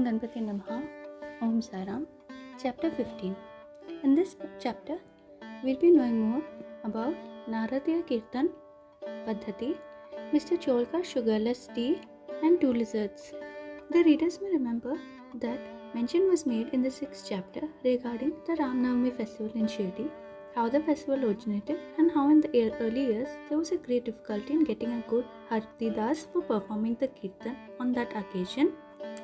Ganpati Namaha. Om Sai Ram. Chapter 15. In this chapter, we'll be knowing more about Naradiya Kirtan Paddhati, Mr. Cholkar's sugarless tea, and two lizards. The readers may remember that mention was made in the 6th chapter regarding the Ram Navami festival in Shirdi, how the festival originated, and how in the early years there was a great difficulty in getting a good Haridas for performing the Kirtan on that occasion,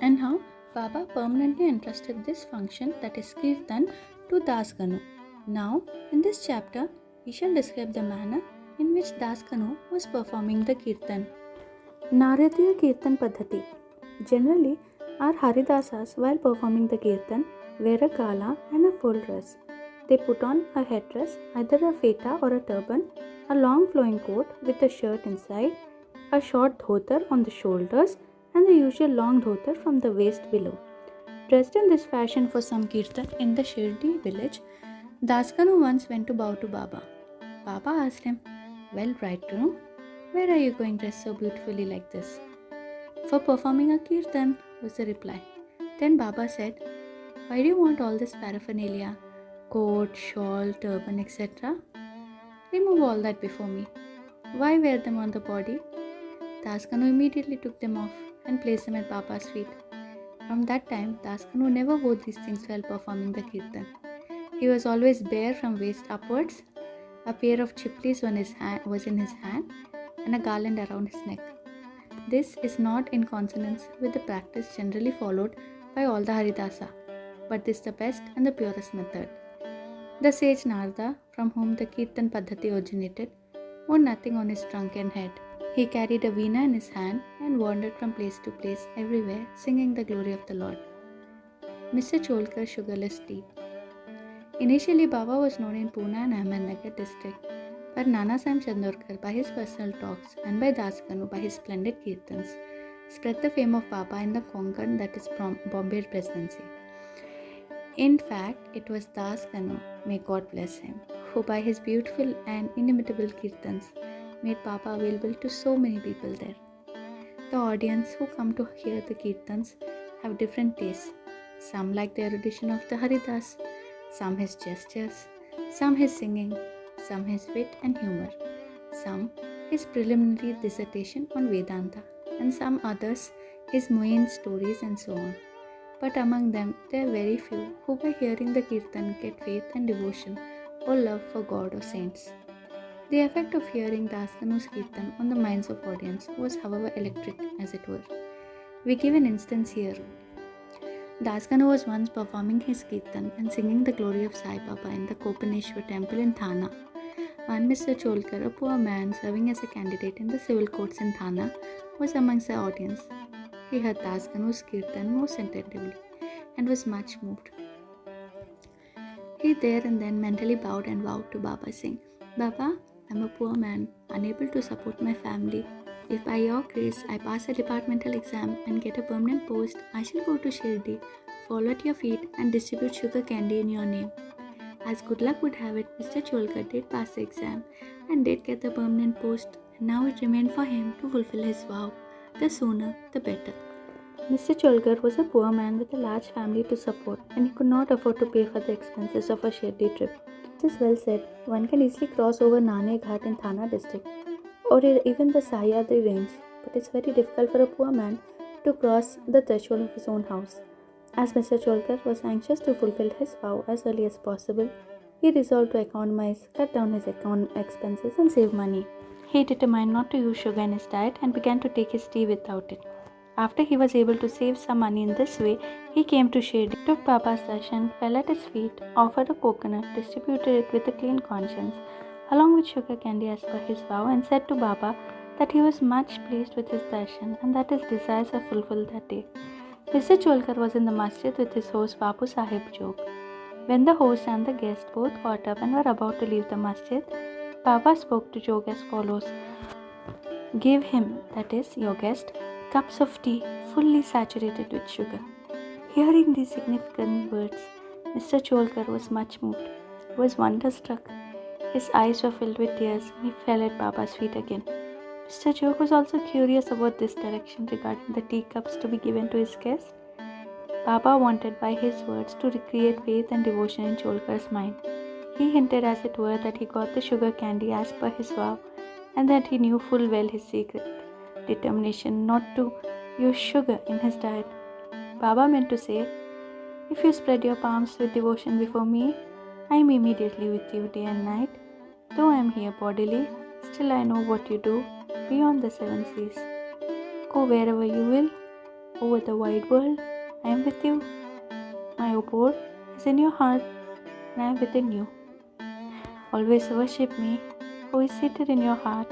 and how Baba permanently entrusted this function, that is Kirtan, to Das Ganu. Now, in this chapter, we shall describe the manner in which Das Ganu was performing the Kirtan. Naradiya Kirtan Paddhati. Generally, our Haridasas, while performing the Kirtan, wear a kala and a full dress. They put on a headdress, either a feta or a turban, a long flowing coat with a shirt inside, a short dhotar on the shoulders, and the usual long dhotar from the waist below. Dressed in this fashion for some Kirtan in the Shirdi village, Daskanu once went to bow to Baba. Baba asked him, "Well, bridegroom, where are you going dressed so beautifully like this?" "For performing a Kirtan," was the reply. Then Baba said, "Why do you want all this paraphernalia? Coat, shawl, turban, etc. Remove all that before me. Why wear them on the body?" Daskanu immediately took them off and placed them at Baba's feet. From that time, Daskanu never wore these things while performing the Kirtan. He was always bare from waist upwards. A pair of chiplis was in his hand and a garland around his neck. This is not in consonance with the practice generally followed by all the Haridasa, but this is the best and the purest method. The sage Narada, from whom the Kirtan Paddhati originated, wore nothing on his trunk and head. He carried a veena in his hand and wandered from place to place everywhere, singing the glory of the Lord. Mr. Cholkar's sugarless tea. Initially, Baba was known in Pune and Ahmednagar district, but Nana Sam Chandorkar, by his personal talks, and by Daskanu, by his splendid kirtans, spread the fame of Baba in the Konkan, that is Bombay Presidency. In fact, it was Daskanu, may God bless him, who by his beautiful and inimitable kirtans made Baba available to so many people there. The audience who come to hear the kirtans have different tastes. Some like the erudition of the Haridas, some his gestures, some his singing, some his wit and humor, some his preliminary dissertation on Vedanta, and some others his Mohin stories and so on. But among them, there are very few who by hearing the kirtan get faith and devotion or love for God or saints. The effect of hearing Daskanu's kirtan on the minds of audience was, however, electric, as it were. We give an instance here. Daskanu was once performing his kirtan and singing the glory of Sai Baba in the Kopaneshwar temple in Thana. One Mr. Cholkar, a poor man serving as a candidate in the civil courts in Thana, was amongst the audience. He heard Daskanu's kirtan most attentively and was much moved. He there and then mentally bowed and vowed to Baba, saying, "Baba, I am a poor man, unable to support my family. If by your grace I pass a departmental exam and get a permanent post, I shall go to Shirdi, fall at your feet and distribute sugar candy in your name." As good luck would have it, Mr. Cholkar did pass the exam and did get the permanent post, and now it remained for him to fulfill his vow. The sooner, the better. Mr. Cholkar was a poor man with a large family to support, and he could not afford to pay for the expenses of a Shirdi trip. This is well said. One can easily cross over Nane Ghat in Thana district, or even the Sahyadri range, but it's very difficult for a poor man to cross the threshold of his own house. As Mr. Cholkar was anxious to fulfill his vow as early as possible, he resolved to economize, cut down his expenses, and save money. He determined not to use sugar in his diet and began to take his tea without it. After he was able to save some money in this way, he came to Shirdi, took Baba's darshan, fell at his feet, offered a coconut, distributed it with a clean conscience, along with sugar candy as per his vow, and said to Baba that he was much pleased with his darshan and that his desires were fulfilled that day. Mr. Cholkar was in the masjid with his host Bapu Sahib Jog. When the host and the guest both got up and were about to leave the masjid, Baba spoke to Jog as follows: "Give him, that is, your guest, cups of tea fully saturated with sugar." Hearing these significant words, Mr. Cholkar was much moved. He was wonderstruck. His eyes were filled with tears and he fell at Baba's feet again. Mr. Jog was also curious about this direction regarding the teacups to be given to his guest. Baba wanted by his words to recreate faith and devotion in Cholkar's mind. He hinted, as it were, that he got the sugar candy as per his vow, and that he knew full well his secret determination not to use sugar in his diet. Baba meant to say, "If you spread your palms with devotion before me, I am immediately with you day and night. Though I am here bodily, still I know what you do beyond the seven seas. Go wherever you will, over the wide world, I am with you. My abode is in your heart, and I am within you. Always worship me, who is seated in your heart,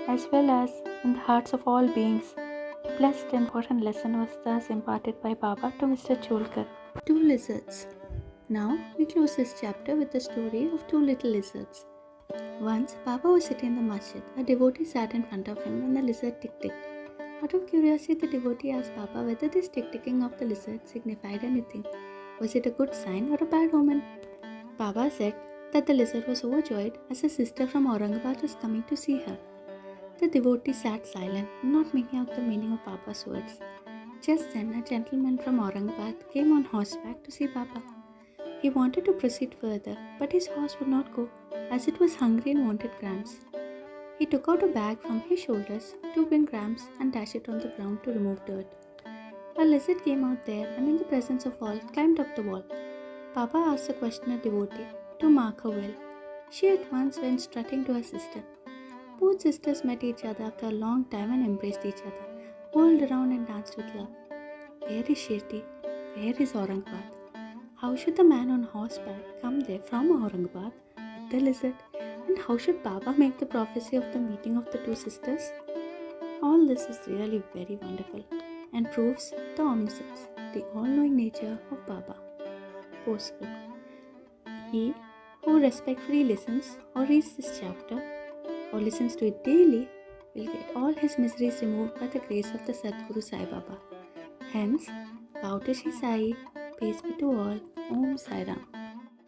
as well as in the hearts of all beings." A blessed and important lesson was thus imparted by Baba to Mr. Cholkar. Two lizards. Now we close this chapter with the story of two little lizards. Once Baba was sitting in the masjid. A devotee sat in front of him and the lizard tick-ticked. Out of curiosity, the devotee asked Baba whether this tick-ticking of the lizard signified anything. Was it a good sign or a bad omen? Baba said that the lizard was overjoyed as a sister from Aurangabad was coming to see her. The devotee sat silent, not making out the meaning of Baba's words. Just then, a gentleman from Aurangabad came on horseback to see Baba. He wanted to proceed further, but his horse would not go, as it was hungry and wanted grams. He took out a bag from his shoulders to bring grams and dashed it on the ground to remove dirt. A lizard came out there and, in the presence of all, climbed up the wall. Baba asked the questioner devotee to mark her well. She at once went strutting to her sister. Both sisters met each other after a long time and embraced each other, whirled around and danced with love. Where is Shirdi? Where is Aurangabad? How should the man on horseback come there from Aurangabad with the lizard? And how should Baba make the prophecy of the meeting of the two sisters? All this is really very wonderful and proves the omniscience, the all-knowing nature of Baba. Postscript. He who respectfully listens or reads this chapter or listens to it daily will get all his miseries removed by the grace of the Sadguru Sai Baba. Hence, bow to Shri Sai, peace be to all. Om Sai Ram.